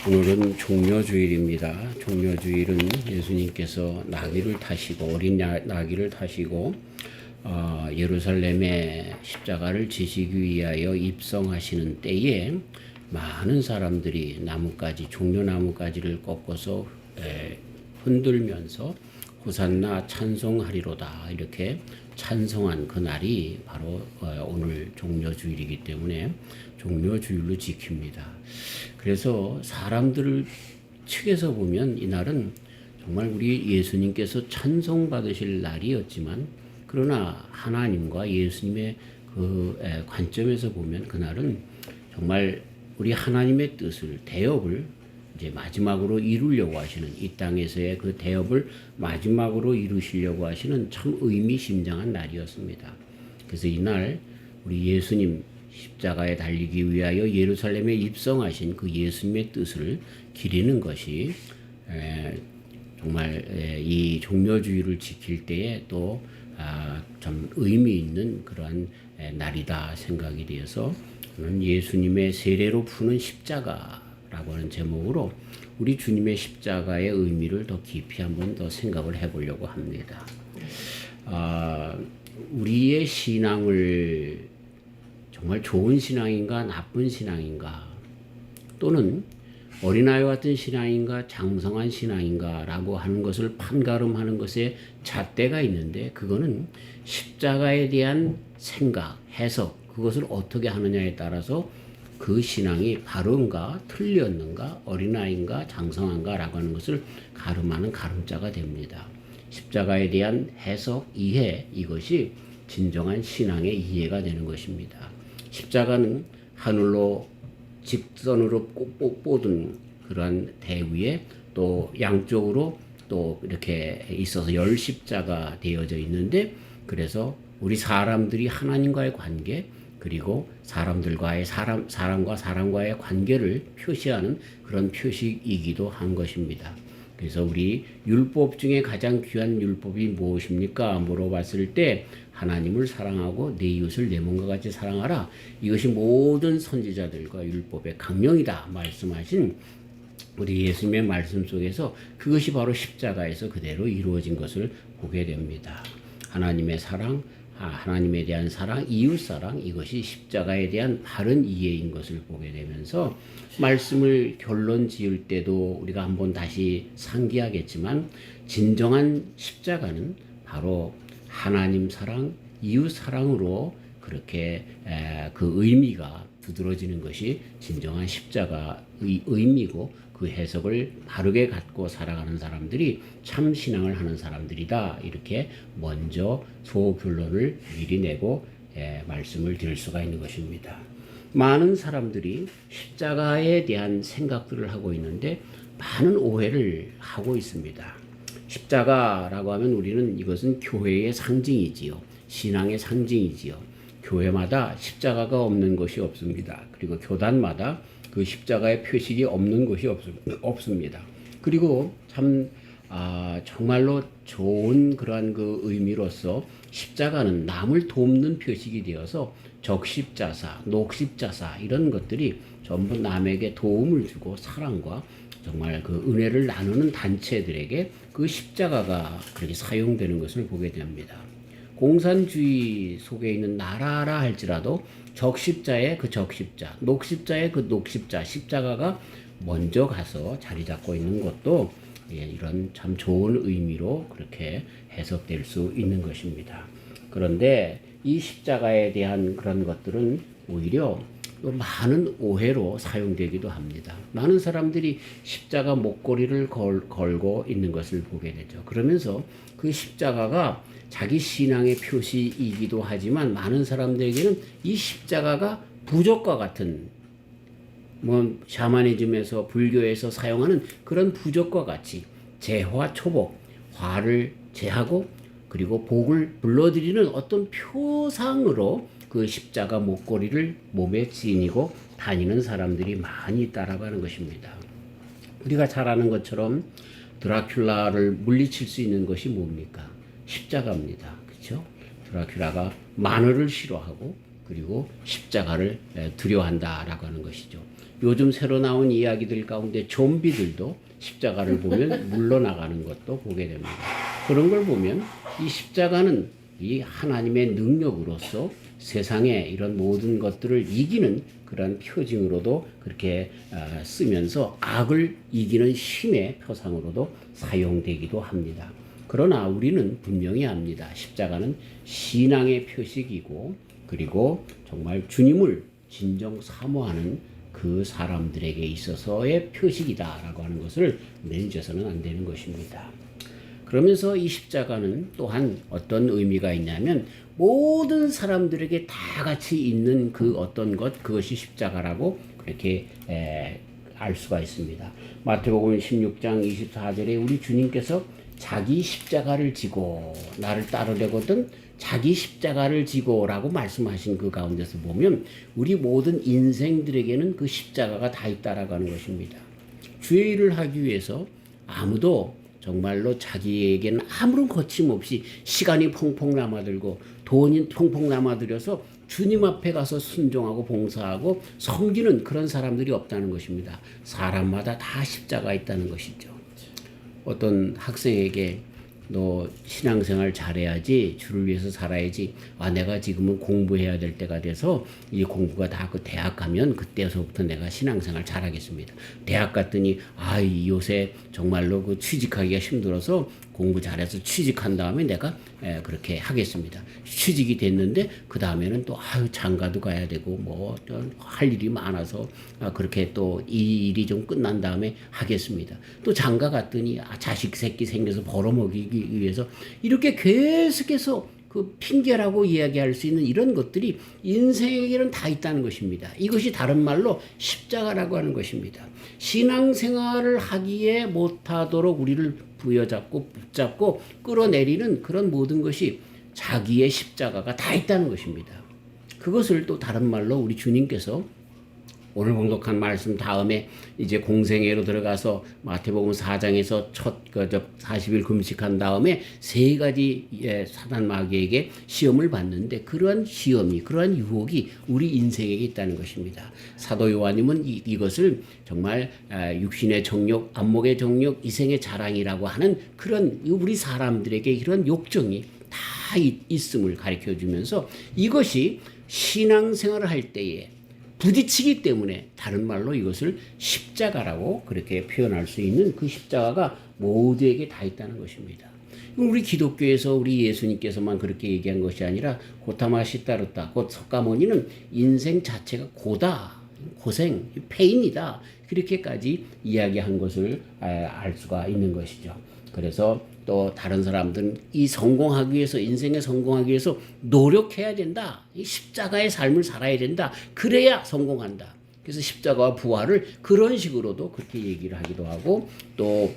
오늘은 종려주일입니다. 종려주일은 예수님께서 나귀를 타시고 어린 나귀를 타시고 예루살렘에 십자가를 지시기 위하여 입성하시는 때에 많은 사람들이 나뭇가지, 종려나뭇가지를 꺾어서 흔들면서 호산나 찬송하리로다 이렇게 찬송한 그 날이 바로 오늘 종려주일이기 때문에 종려주일로 지킵니다. 그래서 사람들 측에서 보면 이날은 정말 우리 예수님께서 찬송받으실 날이었지만 그러나 하나님과 예수님의 그 관점에서 보면 그날은 정말 우리 하나님의 뜻을 대업을 이제 마지막으로 이루려고 하시는 이 땅에서의 그 대업을 마지막으로 이루시려고 하시는 참 의미심장한 날이었습니다. 그래서 이날 우리 예수님 십자가에 달리기 위하여 예루살렘에 입성하신 그 예수님의 뜻을 기리는 것이 정말 이 종려주의를 지킬 때에 또 참 의미 있는 그러한 날이다 생각이 되어서 저는 예수님의 세례로 푸는 십자가라고 하는 제목으로 우리 주님의 십자가의 의미를 더 깊이 한번 더 생각을 해보려고 합니다. 우리의 신앙을 정말 좋은 신앙인가 나쁜 신앙인가 또는 어린아이와 같은 신앙인가 장성한 신앙인가 라고 하는 것을 판가름하는 것에 잣대가 있는데 그거는 십자가에 대한 생각, 해석 그것을 어떻게 하느냐에 따라서 그 신앙이 바른가 틀렸는가 어린아이인가 장성한가 라고 하는 것을 가름하는 가름자가 됩니다. 십자가에 대한 해석, 이해 이것이 진정한 신앙의 이해가 되는 것입니다. 십자가는 하늘로 직선으로 꼭 뻗은 그러한 대위에 또 양쪽으로 또 이렇게 있어서 열십자가 되어져 있는데 그래서 우리 사람들이 하나님과의 관계 그리고 사람들과의 사람과 사람과의 관계를 표시하는 그런 표식이기도 한 것입니다. 그래서 우리 율법 중에 가장 귀한 율법이 무엇입니까? 물어봤을 때 하나님을 사랑하고 내 이웃을 내 몸과 같이 사랑하라. 이것이 모든 선지자들과 율법의 강령이다 말씀하신 우리 예수님의 말씀 속에서 그것이 바로 십자가에서 그대로 이루어진 것을 보게 됩니다. 하나님의 사랑, 하나님에 대한 사랑, 이웃 사랑 이것이 십자가에 대한 바른 이해인 것을 보게 되면서 말씀을 결론 지을 때도 우리가 한번 다시 상기하겠지만 진정한 십자가는 바로 하나님 사랑, 이웃 사랑으로 그렇게 그 의미가 두드러지는 것이 진정한 십자가의 의미고 그 해석을 바르게 갖고 살아가는 사람들이 참 신앙을 하는 사람들이다. 이렇게 먼저 소결론을 미리 내고 말씀을 드릴 수가 있는 것입니다. 많은 사람들이 십자가에 대한 생각들을 하고 있는데 많은 오해를 하고 있습니다. 십자가라고 하면 우리는 이것은 교회의 상징이지요. 신앙의 상징이지요. 교회마다 십자가가 없는 것이 없습니다. 그리고 교단마다 그 십자가의 표식이 없는 것이 없습니다. 그리고 참 정말로 좋은 그러한 그 의미로서 십자가는 남을 돕는 표식이 되어서 적십자사, 녹십자사 이런 것들이 전부 남에게 도움을 주고 사랑과 정말 그 은혜를 나누는 단체들에게 그 십자가가 그렇게 사용되는 것을 보게 됩니다. 공산주의 속에 있는 나라라 할지라도 적십자의 그 적십자, 녹십자의 그 녹십자, 십자가가 먼저 가서 자리 잡고 있는 것도 이런 참 좋은 의미로 그렇게 해석될 수 있는 것입니다. 그런데 이 십자가에 대한 그런 것들은 오히려 또 많은 오해로 사용되기도 합니다. 많은 사람들이 십자가 목걸이를 걸고 있는 것을 보게 되죠. 그러면서 그 십자가가 자기 신앙의 표시이기도 하지만 많은 사람들에게는 이 십자가가 부적과 같은 샤머니즘에서 불교에서 사용하는 그런 부적과 같이 재화 초복, 화를 제하고 그리고 복을 불러들이는 어떤 표상으로 그 십자가 목걸이를 몸에 지니고 다니는 사람들이 많이 따라가는 것입니다. 우리가 잘 아는 것처럼 드라큘라를 물리칠 수 있는 것이 뭡니까? 십자가입니다. 그렇죠? 드라큘라가 마늘을 싫어하고 그리고 십자가를 두려워한다라고 하는 것이죠. 요즘 새로 나온 이야기들 가운데 좀비들도 십자가를 보면 물러나가는 것도 보게 됩니다. 그런 걸 보면 이 십자가는 이 하나님의 능력으로서 세상의 이런 모든 것들을 이기는 그런 표징으로도 그렇게 쓰면서 악을 이기는 힘의 표상으로도 사용되기도 합니다. 그러나 우리는 분명히 압니다. 십자가는 신앙의 표식이고 그리고 정말 주님을 진정 사모하는 그 사람들에게 있어서의 표식이다라고 하는 것을 내잊어서는 안 되는 것입니다. 그러면서 이 십자가는 또한 어떤 의미가 있냐면 모든 사람들에게 다 같이 있는 그 어떤 것, 그것이 십자가라고 그렇게 알 수가 있습니다. 마태복음 16장 24절에 우리 주님께서 자기 십자가를 지고 나를 따르려거든 자기 십자가를 지고라고 말씀하신 그 가운데서 보면 우리 모든 인생들에게는 그 십자가가 다 있다라고 하는 것입니다. 주의 일을 하기 위해서 아무도 정말로 자기에게는 아무런 거침없이 시간이 펑펑 남아들고 돈이 펑펑 남아들여서 주님 앞에 가서 순종하고 봉사하고 섬기는 그런 사람들이 없다는 것입니다. 사람마다 다 십자가 있다는 것이죠. 어떤 학생에게 너 신앙생활 잘해야지 주를 위해서 살아야지 내가 지금은 공부해야 될 때가 돼서 이 공부가 다 그 대학 가면 그때서부터 내가 신앙생활 잘하겠습니다. 대학 갔더니 요새 정말로 그 취직하기가 힘들어서 공부 잘해서 취직한 다음에 내가 그렇게 하겠습니다. 취직이 됐는데 그 다음에는 또 장가도 가야 되고 뭐 할 일이 많아서 그렇게 또 이 일이 좀 끝난 다음에 하겠습니다. 또 장가 갔더니 자식 새끼 생겨서 벌어먹이기 위해서 이렇게 계속해서 그 핑계라고 이야기할 수 있는 이런 것들이 인생에게는 다 있다는 것입니다. 이것이 다른 말로 십자가라고 하는 것입니다. 신앙생활을 하기에 못하도록 우리를 부여잡고 붙잡고 끌어내리는 그런 모든 것이 자기의 십자가가 다 있다는 것입니다. 그것을 또 다른 말로 우리 주님께서 오늘 봉독한 말씀 다음에 이제 공생애로 들어가서 마태복음 4장에서 첫 40일 금식한 다음에 세 가지 사단 마귀에게 시험을 받는데 그러한 시험이 그러한 유혹이 우리 인생에게 있다는 것입니다. 사도 요한님은 이것을 정말 육신의 정욕, 안목의 정욕, 이생의 자랑이라고 하는 그런 우리 사람들에게 이런 욕정이 다 있음을 가르쳐 주면서 이것이 신앙생활을 할 때에 부딪히기 때문에 다른 말로 이것을 십자가라고 그렇게 표현할 수 있는 그 십자가가 모두에게 다 있다는 것입니다. 우리 기독교에서 우리 예수님께서만 그렇게 얘기한 것이 아니라 고타마 시타르타 곧 석가모니는 인생 자체가 고다, 고생, 페인이다 그렇게까지 이야기한 것을 알 수가 있는 것이죠. 그래서 또 다른 사람들은 이 성공하기 위해서 인생에 성공하기 위해서 노력해야 된다. 이 십자가의 삶을 살아야 된다. 그래야 성공한다. 그래서 십자가와 부활을 그런 식으로도 그렇게 얘기를 하기도 하고 또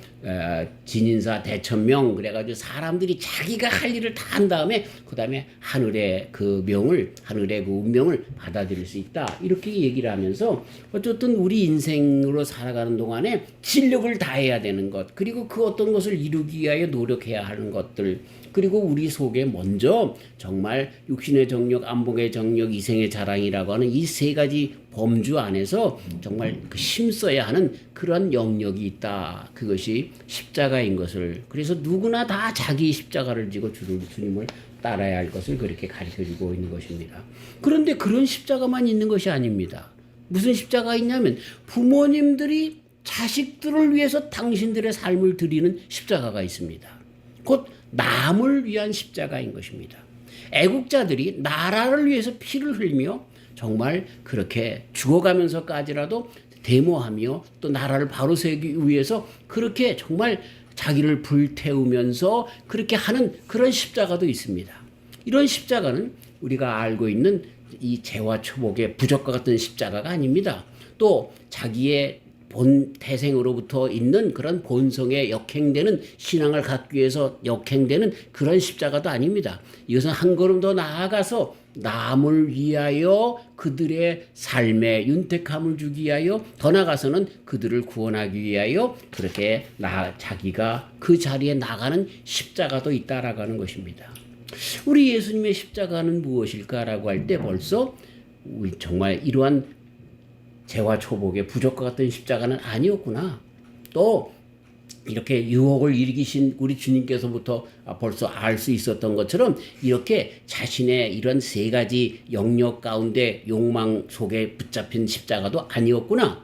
진인사 대천명 그래가지고 사람들이 자기가 할 일을 다 한 다음에 그 다음에 하늘의 그 명을 하늘의 그 운명을 받아들일 수 있다 이렇게 얘기를 하면서 어쨌든 우리 인생으로 살아가는 동안에 진력을 다해야 되는 것 그리고 그 어떤 것을 이루기 위하여 노력해야 하는 것들 그리고 우리 속에 먼저 정말 육신의 정력, 안목의 정력, 이생의 자랑이라고 하는 이 세 가지 범주 안에서 정말 힘써야 하는 그런 영역이 있다. 그것이 십자가인 것을 그래서 누구나 다 자기 십자가를 지고 주님을 따라야 할 것을 그렇게 가르쳐주고 있는 것입니다. 그런데 그런 십자가만 있는 것이 아닙니다. 무슨 십자가 있냐면 부모님들이 자식들을 위해서 당신들의 삶을 드리는 십자가가 있습니다. 곧 남을 위한 십자가인 것입니다. 애국자들이 나라를 위해서 피를 흘리며 정말 그렇게 죽어가면서까지라도 데모하며 또 나라를 바로 세우기 위해서 그렇게 정말 자기를 불태우면서 그렇게 하는 그런 십자가도 있습니다. 이런 십자가는 우리가 알고 있는 이 재와 초복의 부적과 같은 십자가가 아닙니다. 또 자기의 본 태생으로부터 있는 그런 본성에 역행되는 신앙을 갖기 위해서 역행되는 그런 십자가도 아닙니다. 이것은 한 걸음 더 나아가서 남을 위하여 그들의 삶에 윤택함을 주기 위하여 더 나아가서는 그들을 구원하기 위하여 그렇게 자기가 그 자리에 나가는 십자가도 있다라고 하는 것입니다. 우리 예수님의 십자가는 무엇일까라고 할 때 벌써 우리 정말 이러한 재화 초복의 부적과 같은 십자가는 아니었구나. 또 이렇게 유혹을 일으키신 우리 주님께서부터 벌써 알 수 있었던 것처럼 이렇게 자신의 이런 세 가지 영역 가운데 욕망 속에 붙잡힌 십자가도 아니었구나.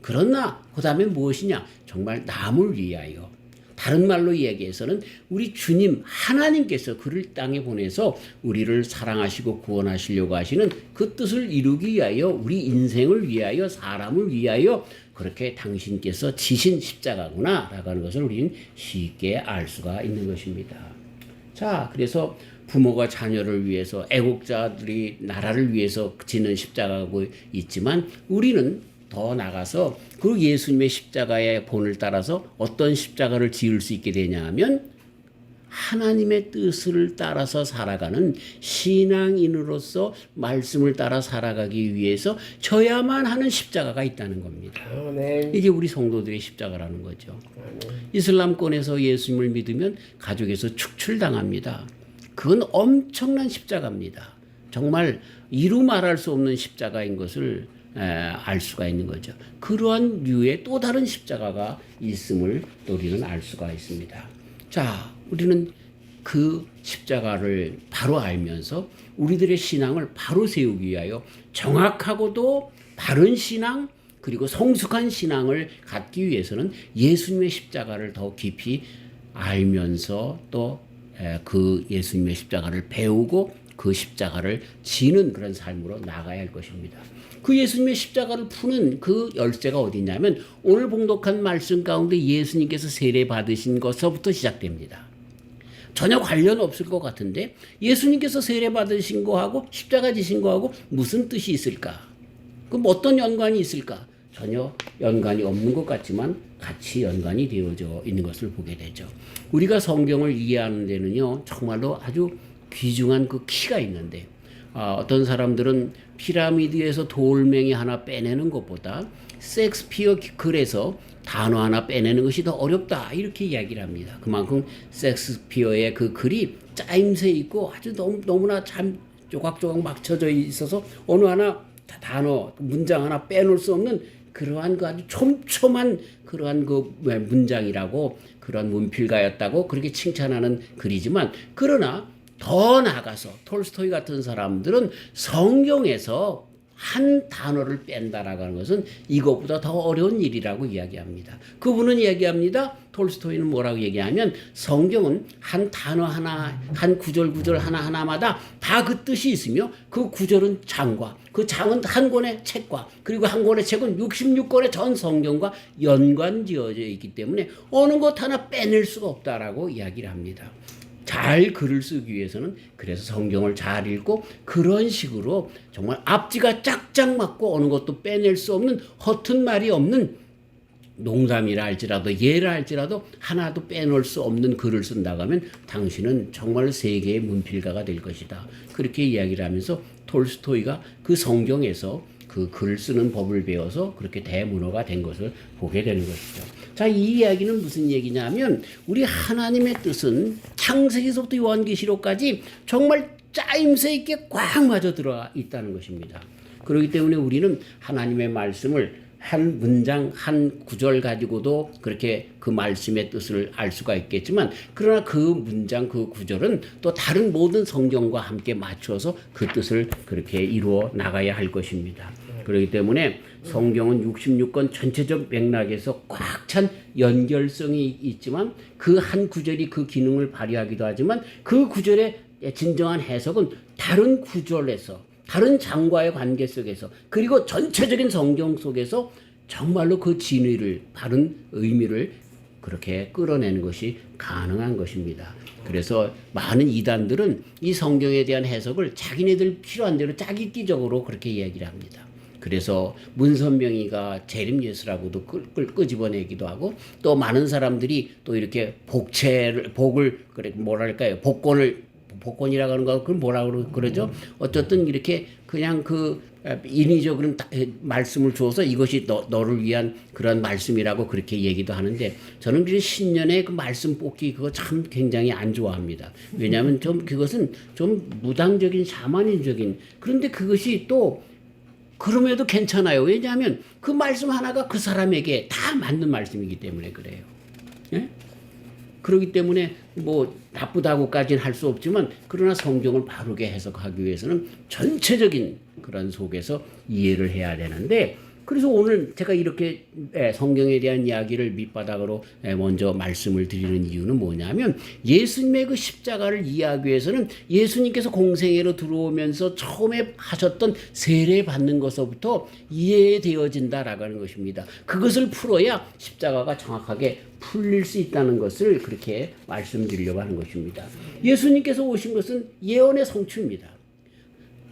그러나 그 다음에 무엇이냐? 정말 남을 위하여. 다른 말로 이야기해서는 우리 주님 하나님께서 그를 땅에 보내서 우리를 사랑하시고 구원하시려고 하시는 그 뜻을 이루기 위하여 우리 인생을 위하여 사람을 위하여 그렇게 당신께서 지신 십자가구나 라고 하는 것을 우리는 쉽게 알 수가 있는 것입니다. 자, 그래서 부모가 자녀를 위해서 애국자들이 나라를 위해서 지는 십자가고 있지만 우리는 더 나가서 그 예수님의 십자가의 본을 따라서 어떤 십자가를 지을 수 있게 되냐 하면 하나님의 뜻을 따라서 살아가는 신앙인으로서 말씀을 따라 살아가기 위해서 져야만 하는 십자가가 있다는 겁니다. 아멘. 이게 우리 성도들의 십자가라는 거죠. 아멘. 이슬람권에서 예수님을 믿으면 가족에서 축출당합니다. 그건 엄청난 십자가입니다. 정말 이루 말할 수 없는 십자가인 것을 알 수가 있는 거죠. 그러한 류의 또 다른 십자가가 있음을 우리는 알 수가 있습니다. 자, 우리는 그 십자가를 바로 알면서 우리들의 신앙을 바로 세우기 위하여 정확하고도 바른 신앙 그리고 성숙한 신앙을 갖기 위해서는 예수님의 십자가를 더 깊이 알면서 또 그 예수님의 십자가를 배우고 그 십자가를 지는 그런 삶으로 나가야 할 것입니다. 그 예수님의 십자가를 푸는 그 열쇠가 어디 있냐면 오늘 봉독한 말씀 가운데 예수님께서 세례 받으신 것서부터 시작됩니다. 전혀 관련 없을 것 같은데 예수님께서 세례 받으신 거하고 십자가 지신 거하고 무슨 뜻이 있을까? 그럼 어떤 연관이 있을까? 전혀 연관이 없는 것 같지만 같이 연관이 되어져 있는 것을 보게 되죠. 우리가 성경을 이해하는 데는요 정말로 아주 귀중한 그 키가 있는데 어떤 사람들은 피라미드에서 돌멩이 하나 빼내는 것보다 셰익스피어 글에서 단어 하나 빼내는 것이 더 어렵다 이렇게 이야기를 합니다. 그만큼 셰익스피어의 그 글이 짜임새 있고 아주 너무나 참 조각조각 막혀져 있어서 어느 하나 단어 문장 하나 빼놓을 수 없는 그러한 그 아주 촘촘한 그러한 그 문장이라고 그런 문필가였다고 그렇게 칭찬하는 글이지만 그러나 더 나아가서 톨스토이 같은 사람들은 성경에서 한 단어를 뺀다라고 하는 것은 이것보다 더 어려운 일이라고 이야기합니다. 그분은 이야기합니다. 톨스토이는 뭐라고 얘기하면 성경은 한 단어 하나, 한 구절 하나하나마다 다 그 뜻이 있으며 그 구절은 장과 그 장은 한 권의 책과 그리고 한 권의 책은 66권의 전 성경과 연관지어져 있기 때문에 어느 것 하나 빼낼 수가 없다라고 이야기를 합니다. 잘 글을 쓰기 위해서는 그래서 성경을 잘 읽고 그런 식으로 정말 앞뒤가 짝짝 맞고 어느 것도 빼낼 수 없는 허튼 말이 없는 농담이라 할지라도 예라 할지라도 하나도 빼놓을 수 없는 글을 쓴다고 하면 당신은 정말 세계의 문필가가 될 것이다. 그렇게 이야기를 하면서 톨스토이가 그 성경에서 그 글 쓰는 법을 배워서 그렇게 대문호가 된 것을 보게 되는 것이죠. 자, 이 이야기는 무슨 얘기냐면 우리 하나님의 뜻은 창세기서부터 요한계시록까지 정말 짜임새 있게 꽉 맞아 들어가 있다는 것입니다. 그렇기 때문에 우리는 하나님의 말씀을 한 문장, 한 구절 가지고도 그렇게 그 말씀의 뜻을 알 수가 있겠지만 그러나 그 문장, 그 구절은 또 다른 모든 성경과 함께 맞춰서 그 뜻을 그렇게 이루어 나가야 할 것입니다. 그렇기 때문에 성경은 66권 전체적 맥락에서 꽉 찬 연결성이 있지만 그 한 구절이 그 기능을 발휘하기도 하지만 그 구절의 진정한 해석은 다른 구절에서 다른 장과의 관계 속에서 그리고 전체적인 성경 속에서 정말로 그 진의를 바른 의미를 그렇게 끌어내는 것이 가능한 것입니다. 그래서 많은 이단들은 이 성경에 대한 해석을 자기네들 필요한 대로 짜깁기적으로 그렇게 이야기를 합니다. 그래서 문선명이가 재림예수라고도 끄집어내기도 하고 또 많은 사람들이 또 이렇게 복을 그래 뭐랄까요 복권이라고 하는 거 그건 뭐라고 그러죠? 어쨌든 이렇게 그냥 그 인위적으로 말씀을 주어서 이것이 너를 위한 그런 말씀이라고 그렇게 얘기도 하는데 저는 그 신년의 그 말씀 뽑기 그거 참 굉장히 안 좋아합니다. 왜냐하면 좀 그것은 좀 무당적인 샤머니즘적인 그런데 그것이 또 그럼에도 괜찮아요. 왜냐하면 그 말씀 하나가 그 사람에게 다 맞는 말씀이기 때문에 그래요. 예? 그렇기 때문에 뭐 나쁘다고까지는 할 수 없지만 그러나 성경을 바르게 해석하기 위해서는 전체적인 그런 속에서 이해를 해야 되는데, 그래서 오늘 제가 이렇게 성경에 대한 이야기를 밑바닥으로 먼저 말씀을 드리는 이유는 뭐냐면, 예수님의 그 십자가를 이해하기 위해서는 예수님께서 공생애로 들어오면서 처음에 하셨던 세례 받는 것부터 이해되어진다라고 하는 것입니다. 그것을 풀어야 십자가가 정확하게 풀릴 수 있다는 것을 그렇게 말씀드리려고 하는 것입니다. 예수님께서 오신 것은 예언의 성취입니다.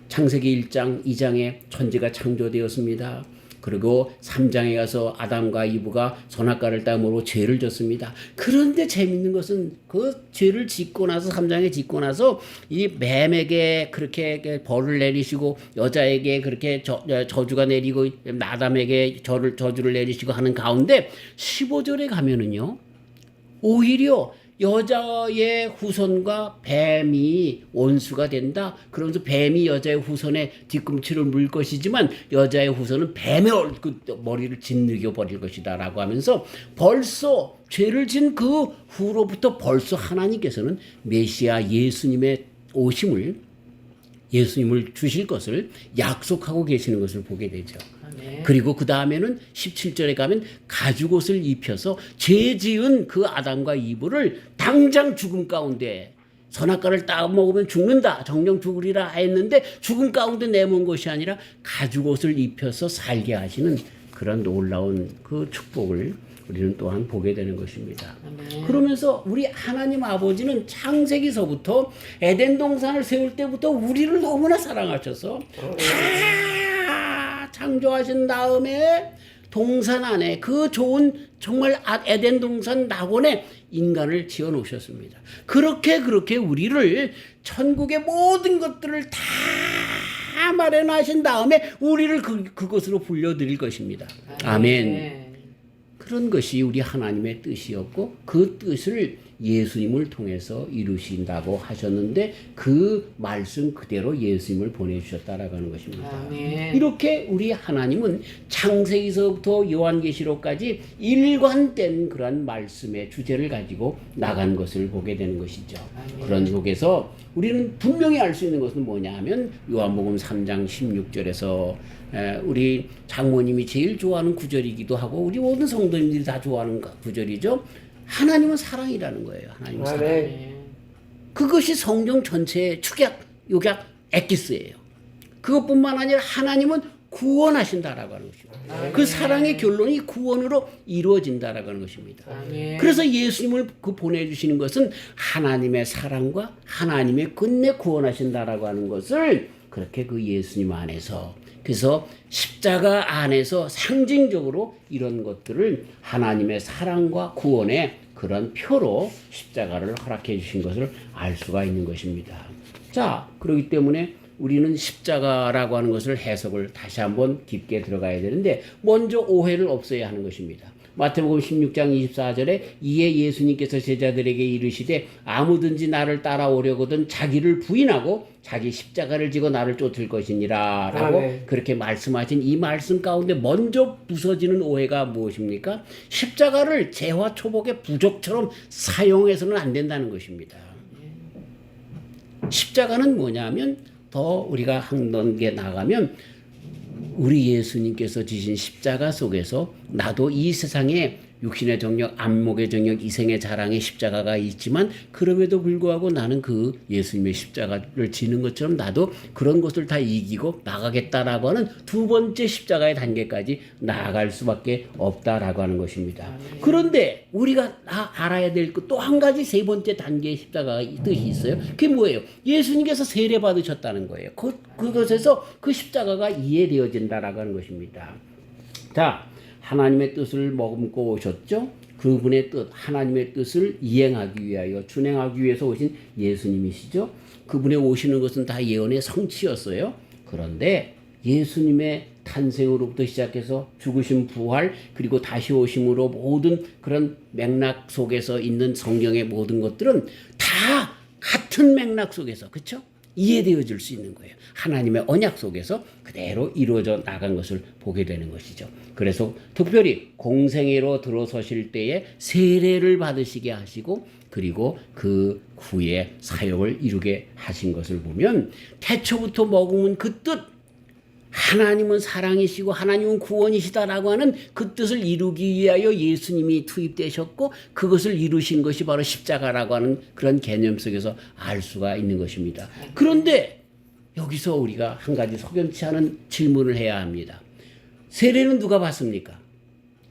창세기 1장, 2장에 천지가 창조되었습니다. 그리고 3장에 가서 아담과 이브가 선악과를 따므로 죄를 졌습니다. 그런데 재밌는 것은 그 죄를 짓고 나서 3장에 짓고 나서 이 뱀에게 그렇게 벌을 내리시고 여자에게 그렇게 저주가 내리고 아담에게 저주를 내리시고 하는 가운데 15절에 가면은요, 오히려 여자의 후손과 뱀이 원수가 된다. 그러면서 뱀이 여자의 후손의 뒤꿈치를 물 것이지만 여자의 후손은 뱀의 머리를 짓누겨 버릴 것이다 라고 하면서 벌써 죄를 진 그 후로부터 벌써 하나님께서는 메시아 예수님의 오심을, 예수님을 주실 것을 약속하고 계시는 것을 보게 되죠. 그리고 그 다음에는 17절에 가면 가죽옷을 입혀서 죄 지은 그 아담과 이브를 당장 죽음 가운데, 선악과를 따먹으면 죽는다, 정령 죽으리라 했는데 죽음 가운데 내몬 것이 아니라 가죽옷을 입혀서 살게 하시는 그런 놀라운 그 축복을 우리는 또한 보게 되는 것입니다. 그러면서 우리 하나님 아버지는 창세기서부터 에덴 동산을 세울 때부터 우리를 너무나 사랑하셔서 창조하신 다음에 동산 안에 그 좋은 정말 에덴 동산 낙원에 인간을 지어 놓으셨습니다. 그렇게 우리를 천국의 모든 것들을 다 마련하신 다음에 우리를 그것으로 불려드릴 것입니다. 아멘. 그런 것이 우리 하나님의 뜻이었고 그 뜻을 예수님을 통해서 이루신다고 하셨는데 그 말씀 그대로 예수님을 보내주셨다라고 하는 것입니다. 아멘. 이렇게 우리 하나님은 창세기서부터 요한계시록까지 일관된 그런 말씀의 주제를 가지고 나간 것을 보게 되는 것이죠. 아멘. 그런 속에서 우리는 분명히 알 수 있는 것은 뭐냐 하면 요한복음 3장 16절에서 우리 장모님이 제일 좋아하는 구절이기도 하고 우리 모든 성도님들이 다 좋아하는 구절이죠. 하나님은 사랑이라는 거예요. 하나님은 사랑. 그것이 성경 전체의 축약, 요약, 엑기스예요. 그것뿐만 아니라 하나님은 구원하신다라고 하는 것입니다. 그 사랑의 결론이 구원으로 이루어진다라고 하는 것입니다. 그래서 예수님을 보내주시는 것은 하나님의 사랑과 하나님의 끝내 구원하신다라고 하는 것을 그렇게 그 예수님 안에서, 그래서 십자가 안에서 상징적으로 이런 것들을 하나님의 사랑과 구원의 그런 표로 십자가를 허락해 주신 것을 알 수가 있는 것입니다. 자, 그렇기 때문에 우리는 십자가라고 하는 것을 해석을 다시 한번 깊게 들어가야 되는데 먼저 오해를 없애야 하는 것입니다. 마태복음 16장 24절에 이에 예수님께서 제자들에게 이르시되 아무든지 나를 따라오려거든 자기를 부인하고 자기 십자가를 지고 나를 쫓을 것이니라 라고 그렇게 말씀하신 이 말씀 가운데 먼저 부서지는 오해가 무엇입니까? 십자가를 재화 초복의 부적처럼 사용해서는 안 된다는 것입니다. 십자가는 뭐냐면 더 우리가 한 단계 나가면 우리 예수님께서 지신 십자가 속에서 나도 이 세상에 육신의 정력, 안목의 정력, 이생의 자랑의 십자가가 있지만 그럼에도 불구하고 나는 그 예수님의 십자가를 지는 것처럼 나도 그런 것을 다 이기고 나가겠다라고 하는 두 번째 십자가의 단계까지 나아갈 수밖에 없다라고 하는 것입니다. 그런데 우리가 알아야 될 또 한 가지 세 번째 단계의 십자가가 뜻이 있어요. 그게 뭐예요? 예수님께서 세례 받으셨다는 거예요. 그것에서 그 십자가가 이해되어진다라고 하는 것입니다. 자, 하나님의 뜻을 머금고 오셨죠. 그분의 뜻, 하나님의 뜻을 이행하기 위하여, 준행하기 위해서 오신 예수님이시죠. 그분의 오시는 것은 다 예언의 성취였어요. 그런데 예수님의 탄생으로부터 시작해서 죽으심, 부활, 그리고 다시 오심으로 모든 그런 맥락 속에서 있는 성경의 모든 것들은 다 같은 맥락 속에서, 그렇죠? 이해되어질 수 있는 거예요. 하나님의 언약 속에서 그대로 이루어져 나간 것을 보게 되는 것이죠. 그래서 특별히 공생애로 들어서실 때에 세례를 받으시게 하시고 그리고 그 후에 사역을 이루게 하신 것을 보면 태초부터 머금은 그 뜻, 하나님은 사랑이시고 하나님은 구원이시다라고 하는 그 뜻을 이루기 위하여 예수님이 투입되셨고 그것을 이루신 것이 바로 십자가라고 하는 그런 개념 속에서 알 수가 있는 것입니다. 그런데 여기서 우리가 한 가지 석연치 않은 질문을 해야 합니다. 세례는 누가 받습니까?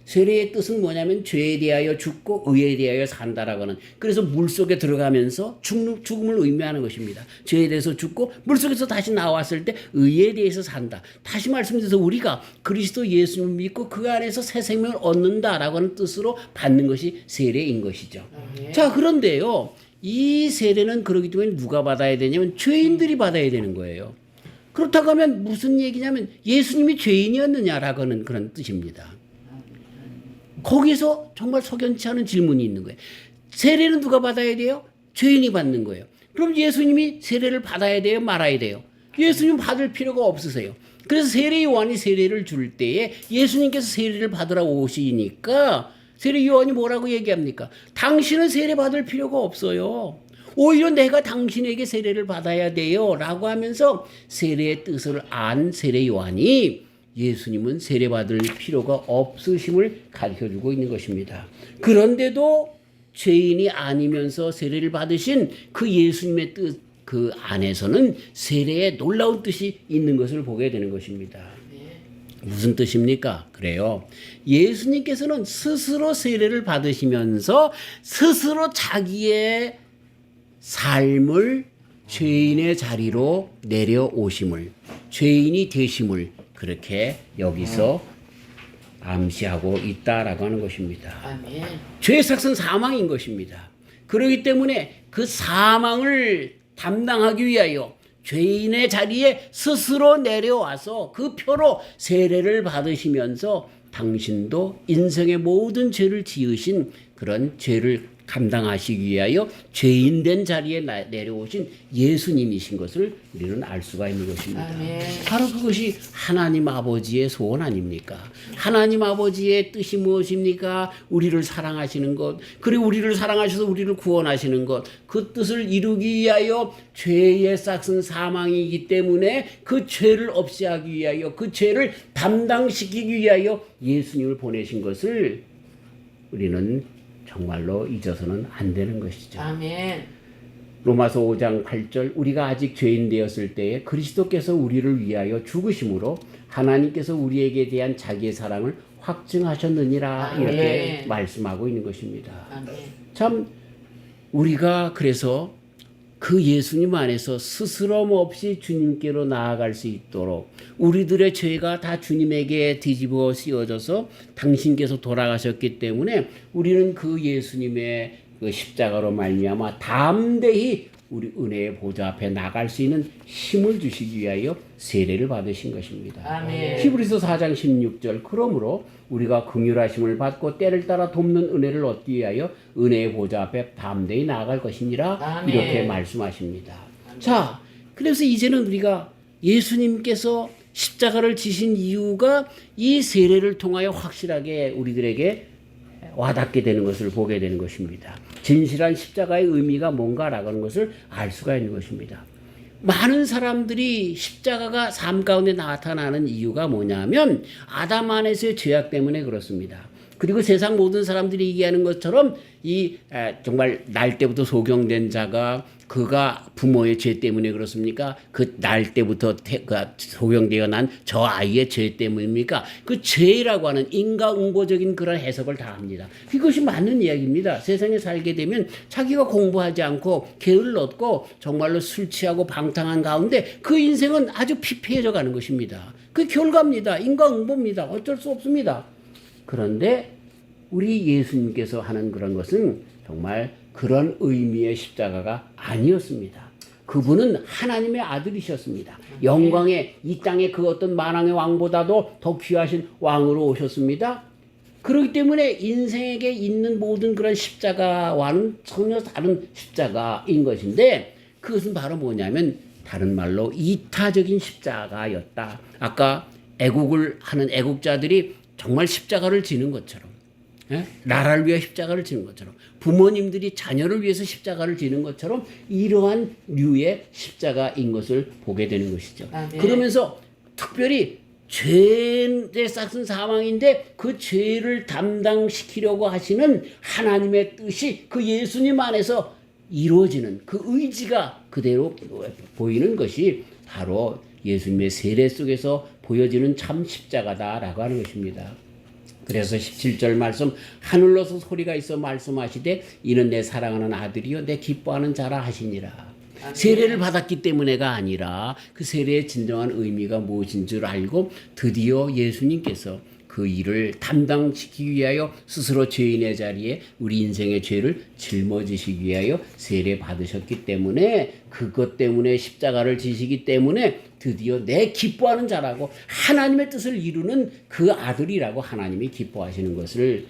세례의 뜻은 뭐냐면 죄에 대하여 죽고 의에 대하여 산다라고 하는, 그래서 물속에 들어가면서 죽음을 의미하는 것입니다. 죄에 대해서 죽고 물속에서 다시 나왔을 때 의에 대해서 산다. 다시 말씀드려서 우리가 그리스도 예수님을 믿고 그 안에서 새 생명을 얻는다라고 하는 뜻으로 받는 것이 세례인 것이죠. 자, 그런데요, 이 세례는 그러기 때문에 누가 받아야 되냐면 죄인들이 받아야 되는 거예요. 그렇다고 하면 무슨 얘기냐면 예수님이 죄인이었느냐라고 하는 그런 뜻입니다. 거기서 정말 석연치 않은 질문이 있는 거예요. 세례는 누가 받아야 돼요? 죄인이 받는 거예요. 그럼 예수님이 세례를 받아야 돼요? 말아야 돼요? 예수님 받을 필요가 없으세요. 그래서 세례 요한이 세례를 줄 때에 예수님께서 세례를 받으라고 오시니까 세례 요한이 뭐라고 얘기합니까? 당신은 세례 받을 필요가 없어요. 오히려 내가 당신에게 세례를 받아야 돼요 라고 하면서 세례의 뜻을 안 세례 요한이 예수님은 세례받을 필요가 없으심을 가르쳐주고 있는 것입니다. 그런데도 죄인이 아니면서 세례를 받으신 그 예수님의 뜻, 그 안에서는 세례에 놀라운 뜻이 있는 것을 보게 되는 것입니다. 무슨 뜻입니까? 그래요. 예수님께서는 스스로 세례를 받으시면서 스스로 자기의 삶을 죄인의 자리로 내려오심을, 죄인이 되심을 그렇게 여기서 암시하고 있다라고 하는 것입니다. 아멘. 죄의 삭은 사망인 것입니다. 그렇기 때문에 그 사망을 담당하기 위하여 죄인의 자리에 스스로 내려와서 그 표로 세례를 받으시면서 당신도 인생의 모든 죄를 지으신 그런 죄를 감당하시기 위하여 죄인된 자리에 내려오신 예수님이신 것을 우리는 알 수가 있는 것입니다. 아멘. 바로 그것이 하나님 아버지의 소원 아닙니까? 하나님 아버지의 뜻이 무엇입니까? 우리를 사랑하시는 것, 그리고 우리를 사랑하셔서 우리를 구원하시는 것, 그 뜻을 이루기 위하여 죄의 싹은 사망이기 때문에 그 죄를 없이 하기 위하여 그 죄를 담당시키기 위하여 예수님을 보내신 것을 우리는 정말로 잊어서는 안 되는 것이죠. 아멘. 로마서 5장 8절 우리가 아직 죄인 되었을 때에 그리스도께서 우리를 위하여 죽으심으로 하나님께서 우리에게 대한 자기의 사랑을 확증하셨느니라. 아멘. 이렇게 말씀하고 있는 것입니다. 아멘. 참 우리가 그래서 그 예수님 안에서 스스럼 없이 주님께로 나아갈 수 있도록 우리들의 죄가 다 주님에게 뒤집어 씌워져서 당신께서 돌아가셨기 때문에 우리는 그 예수님의 그 십자가로 말미암아 담대히 우리 은혜의 보좌 앞에 나갈 수 있는 힘을 주시기 위하여 세례를 받으신 것입니다. 아멘. 히브리서 4장 16절 그러므로 우리가 긍휼하심을 받고 때를 따라 돕는 은혜를 얻기 위하여 은혜의 보좌 앞에 담대히 나아갈 것이니라. 아멘. 이렇게 말씀하십니다. 아멘. 자, 그래서 이제는 우리가 예수님께서 십자가를 지신 이유가 이 세례를 통하여 확실하게 우리들에게 와닿게 되는 것을 보게 되는 것입니다. 진실한 십자가의 의미가 뭔가라고 하는 것을 알 수가 있는 것입니다. 많은 사람들이 십자가가 삶 가운데 나타나는 이유가 뭐냐면 아담 안에서의 죄악 때문에 그렇습니다. 그리고 세상 모든 사람들이 얘기하는 것처럼 정말 날 때부터 소경된 자가 그가 부모의 죄 때문에 그렇습니까? 그 날 때부터 소경되어 난 저 아이의 죄 때문입니까? 그 죄라고 하는 인과응보적인 그런 해석을 다 합니다. 그것이 맞는 이야기입니다. 세상에 살게 되면 자기가 공부하지 않고 게을렀고 정말로 술 취하고 방탕한 가운데 그 인생은 아주 피폐해져 가는 것입니다. 그 결과입니다. 인과응보입니다. 어쩔 수 없습니다. 그런데 우리 예수님께서 하는 그런 것은 정말 그런 의미의 십자가가 아니었습니다. 그분은 하나님의 아들이셨습니다. 영광의 이 땅의 그 어떤 만왕의 왕보다도 더 귀하신 왕으로 오셨습니다. 그렇기 때문에 인생에게 있는 모든 그런 십자가와는 전혀 다른 십자가인 것인데 그것은 바로 뭐냐면 다른 말로 이타적인 십자가였다. 아까 애국을 하는 애국자들이 정말 십자가를 지는 것처럼, 나라를 위해 십자가를 지는 것처럼, 부모님들이 자녀를 위해서 십자가를 지는 것처럼 이러한 류의 십자가인 것을 보게 되는 것이죠. 네. 그러면서 특별히 죄의 싹은 사망인데 그 죄를 담당시키려고 하시는 하나님의 뜻이 그 예수님 안에서 이루어지는 그 의지가 그대로 보이는 것이 바로 예수님의 세례 속에서 보여지는 참 십자가다라고 하는 것입니다. 그래서 17절 말씀, 하늘로서 소리가 있어 말씀하시되 이는 내 사랑하는 아들이요 내 기뻐하는 자라 하시니라. 세례를 받았기 때문에가 아니라 그 세례의 진정한 의미가 무엇인 줄 알고 드디어 예수님께서 그 일을 담당시키기 위하여 스스로 죄인의 자리에 우리 인생의 죄를 짊어지시기 위하여 세례 받으셨기 때문에, 그것 때문에 십자가를 지시기 때문에 드디어 내 기뻐하는 자라고 하나님의 뜻을 이루는 그 아들이라고 하나님이 기뻐하시는 것을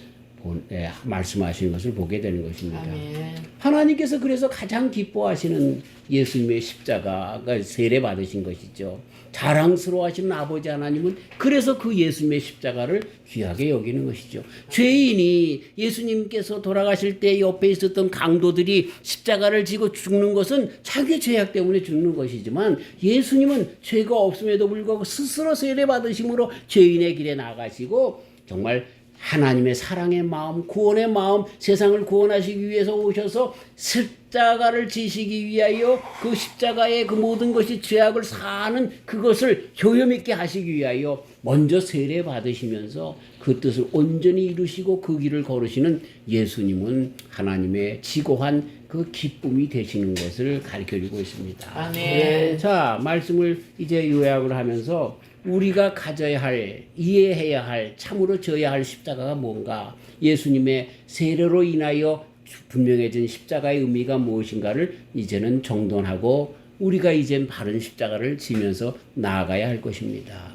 말씀하시는 것을 보게 되는 것입니다. 아멘. 하나님께서 그래서 가장 기뻐하시는 예수님의 십자가가 세례 받으신 것이죠. 자랑스러워하시는 아버지 하나님은 그래서 그 예수님의 십자가를 귀하게 여기는 것이죠. 죄인이 예수님께서 돌아가실 때 옆에 있었던 강도들이 십자가를 지고 죽는 것은 자기의 죄악 때문에 죽는 것이지만, 예수님은 죄가 없음에도 불구하고 스스로 세례 받으심으로 죄인의 길에 나가시고 정말 하나님의 사랑의 마음, 구원의 마음, 세상을 구원하시기 위해서 오셔서 십자가를 지시기 위하여 그 십자가의 그 모든 것이 죄악을 사하는 그것을 효험 있게 하시기 위하여 먼저 세례 받으시면서 그 뜻을 온전히 이루시고 그 길을 걸으시는 예수님은 하나님의 지고한 그 기쁨이 되시는 것을 가르쳐주고 있습니다. 아멘. 자, 말씀을 이제 요약을 하면서 우리가 가져야 할, 이해해야 할, 참으로 져야 할 십자가가 뭔가, 예수님의 세례로 인하여 분명해진 십자가의 의미가 무엇인가를 이제는 정돈하고 우리가 이젠 바른 십자가를 지면서 나아가야 할 것입니다.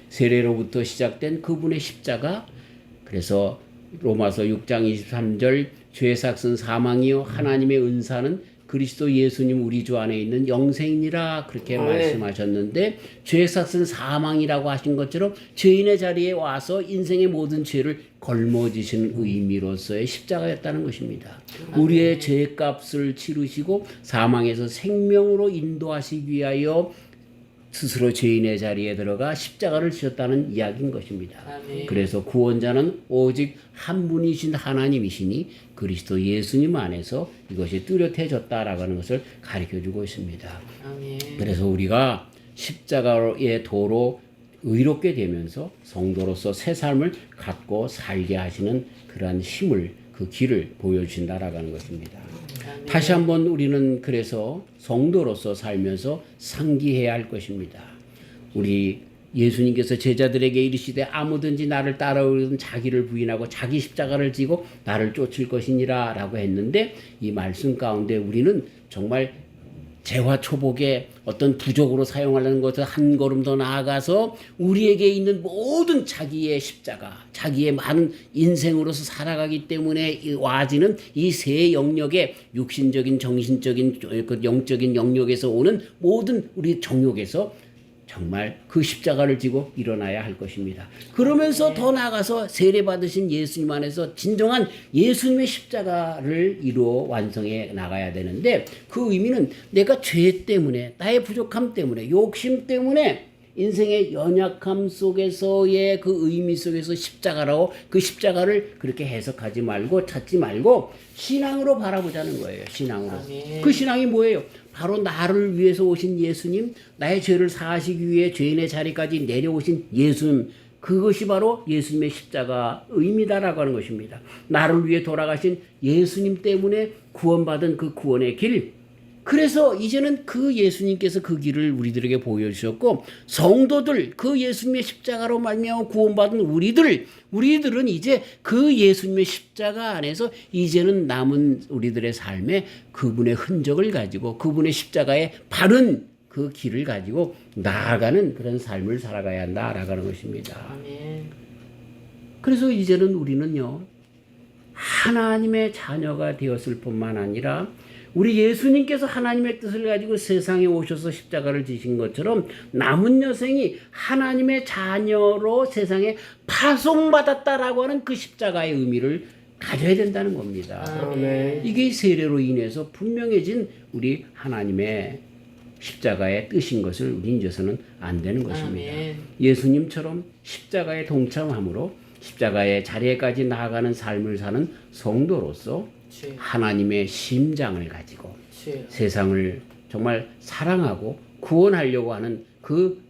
세례로부터 시작된 그분의 십자가, 그래서 로마서 6장 23절 죄의 삭은 사망이요 하나님의 은사는 그리스도 예수님 우리 주 안에 있는 영생이니라, 그렇게 말씀하셨는데, 죄의 삭은 사망이라고 하신 것처럼 죄인의 자리에 와서 인생의 모든 죄를 걸머지시는 의미로서의 십자가였다는 것입니다. 우리의 죄값을 치르시고 사망에서 생명으로 인도하시기 위하여 스스로 죄인의 자리에 들어가 십자가를 지셨다는 이야기인 것입니다. 아멘. 그래서 구원자는 오직 한 분이신 하나님이시니 그리스도 예수님 안에서 이것이 뚜렷해졌다라고 하는 것을 가르쳐주고 있습니다. 아멘. 그래서 우리가 십자가의 도로 의롭게 되면서 성도로서 새 삶을 갖고 살게 하시는 그러한 힘을, 그 길을 보여주신다라고 하는 것입니다. 다시 한번 우리는 그래서 성도로서 살면서 상기해야 할 것입니다. 우리 예수님께서 제자들에게 이르시되 아무든지 나를 따라오려든 자기를 부인하고 자기 십자가를 지고 나를 쫓을 것이니라 라고 했는데, 이 말씀 가운데 우리는 정말 재화초복의 어떤 부족으로 사용하려는 것을 한 걸음 더 나아가서 우리에게 있는 모든 자기의 십자가, 자기의 많은 인생으로서 살아가기 때문에 와지는 이 세 영역의 육신적인, 정신적인, 영적인 영역에서 오는 모든 우리 정욕에서 정말 그 십자가를 지고 일어나야 할 것입니다. 그러면서 더 나아가서 세례 받으신 예수님 안에서 진정한 예수님의 십자가를 이루어 완성해 나가야 되는데, 그 의미는 내가 죄 때문에, 나의 부족함 때문에, 욕심 때문에 인생의 연약함 속에서의 그 의미 속에서 십자가라고, 그 십자가를 그렇게 해석하지 말고 찾지 말고 신앙으로 바라보자는 거예요. 신앙으로. 아멘. 그 신앙이 뭐예요? 바로 나를 위해서 오신 예수님, 나의 죄를 사하시기 위해 죄인의 자리까지 내려오신 예수님, 그것이 바로 예수님의 십자가 의미다라고 하는 것입니다. 나를 위해 돌아가신 예수님 때문에 구원받은 그 구원의 길, 그래서 이제는 그 예수님께서 그 길을 우리들에게 보여주셨고, 성도들, 그 예수님의 십자가로 말미암아 구원받은 우리들은 이제 그 예수님의 십자가 안에서 이제는 남은 우리들의 삶에 그분의 흔적을 가지고 그분의 십자가의 바른 그 길을 가지고 나아가는 그런 삶을 살아가야 한다라고 하는 것입니다. 아멘. 그래서 이제는 우리는요, 하나님의 자녀가 되었을 뿐만 아니라 우리 예수님께서 하나님의 뜻을 가지고 세상에 오셔서 십자가를 지신 것처럼 남은 여생이 하나님의 자녀로 세상에 파송받았다라고 하는 그 십자가의 의미를 가져야 된다는 겁니다. 아멘. 이게 세례로 인해서 분명해진 우리 하나님의 십자가의 뜻인 것을 우리 잊어서는 안 되는 것입니다. 아멘. 예수님처럼 십자가에 동참함으로 십자가의 자리에까지 나아가는 삶을 사는 성도로서 그치. 하나님의 심장을 가지고 그치. 세상을 정말 사랑하고 구원하려고 하는 그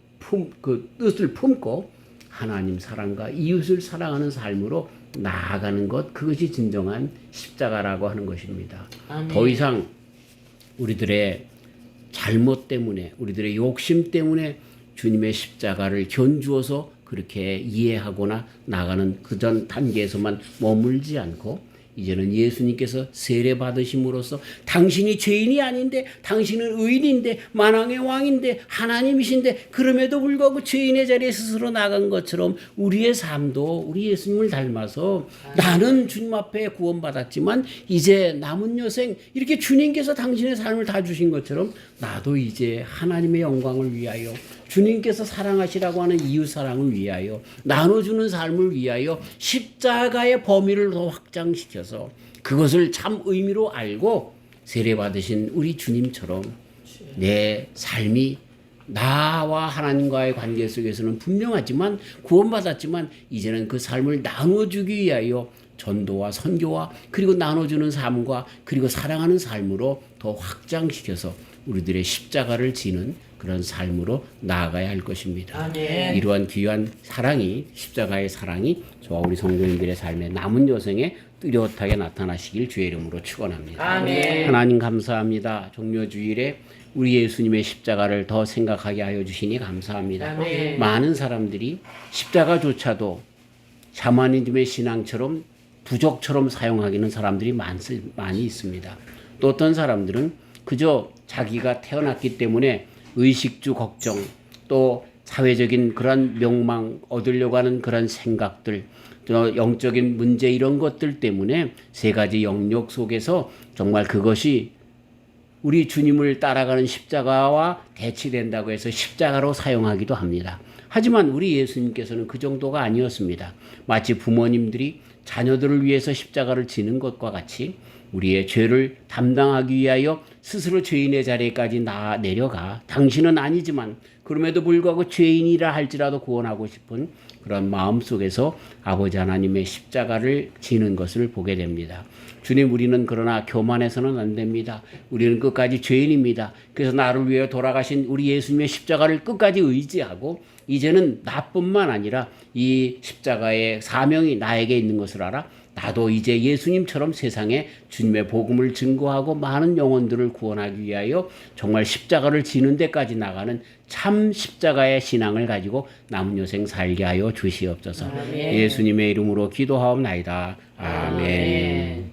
뜻을 품고 하나님 사랑과 이웃을 사랑하는 삶으로 나아가는 것, 그것이 진정한 십자가라고 하는 것입니다. 아멘. 더 이상 우리들의 잘못 때문에, 우리들의 욕심 때문에 주님의 십자가를 견주어서 그렇게 이해하거나 나가는 그 전 단계에서만 머물지 않고 이제는 예수님께서 세례 받으심으로써 당신이 죄인이 아닌데, 당신은 의인인데, 만왕의 왕인데, 하나님이신데, 그럼에도 불구하고 죄인의 자리에 스스로 나간 것처럼 우리의 삶도 우리 예수님을 닮아서 나는 주님 앞에 구원받았지만 이제 남은 여생 이렇게 주님께서 당신의 삶을 다 주신 것처럼 나도 이제 하나님의 영광을 위하여, 주님께서 사랑하시라고 하는 이웃 사랑을 위하여, 나눠주는 삶을 위하여 십자가의 범위를 더 확장시켜서 그것을 참 의미로 알고 세례받으신 우리 주님처럼 내 삶이 나와 하나님과의 관계 속에서는 분명하지만 구원받았지만 이제는 그 삶을 나눠주기 위하여 전도와 선교와 그리고 나눠주는 삶과 그리고 사랑하는 삶으로 더 확장시켜서 우리들의 십자가를 지는 그런 삶으로 나아가야 할 것입니다. 아멘. 이러한 귀한 사랑이, 십자가의 사랑이 저와 우리 성도님들의 삶의 남은 여생에 뚜렷하게 나타나시길 주의 이름으로 축원합니다. 아멘. 하나님 감사합니다. 종료주일에 우리 예수님의 십자가를 더 생각하게 하여 주시니 감사합니다. 아멘. 많은 사람들이 십자가조차도 샤머니즘의 신앙처럼 부적처럼 사용하기는 사람들이 많이 있습니다. 또 어떤 사람들은 그저 자기가 태어났기 때문에 의식주 걱정, 또 사회적인 그런 명망 얻으려고 하는 그런 생각들, 또 영적인 문제 이런 것들 때문에 세 가지 영역 속에서 정말 그것이 우리 주님을 따라가는 십자가와 대치된다고 해서 십자가로 사용하기도 합니다. 하지만 우리 예수님께서는 그 정도가 아니었습니다. 마치 부모님들이 자녀들을 위해서 십자가를 지는 것과 같이 우리의 죄를 담당하기 위하여 스스로 죄인의 자리에까지 내려가 당신은 아니지만 그럼에도 불구하고 죄인이라 할지라도 구원하고 싶은 그런 마음 속에서 아버지 하나님의 십자가를 지는 것을 보게 됩니다. 주님, 우리는 그러나 교만해서는 안 됩니다. 우리는 끝까지 죄인입니다. 그래서 나를 위해 돌아가신 우리 예수님의 십자가를 끝까지 의지하고 이제는 나뿐만 아니라 이 십자가의 사명이 나에게 있는 것을 알아 나도 이제 예수님처럼 세상에 주님의 복음을 증거하고 많은 영혼들을 구원하기 위하여 정말 십자가를 지는 데까지 나가는 참 십자가의 신앙을 가지고 남은 여생 살게 하여 주시옵소서. 아멘. 예수님의 이름으로 기도하옵나이다. 아멘.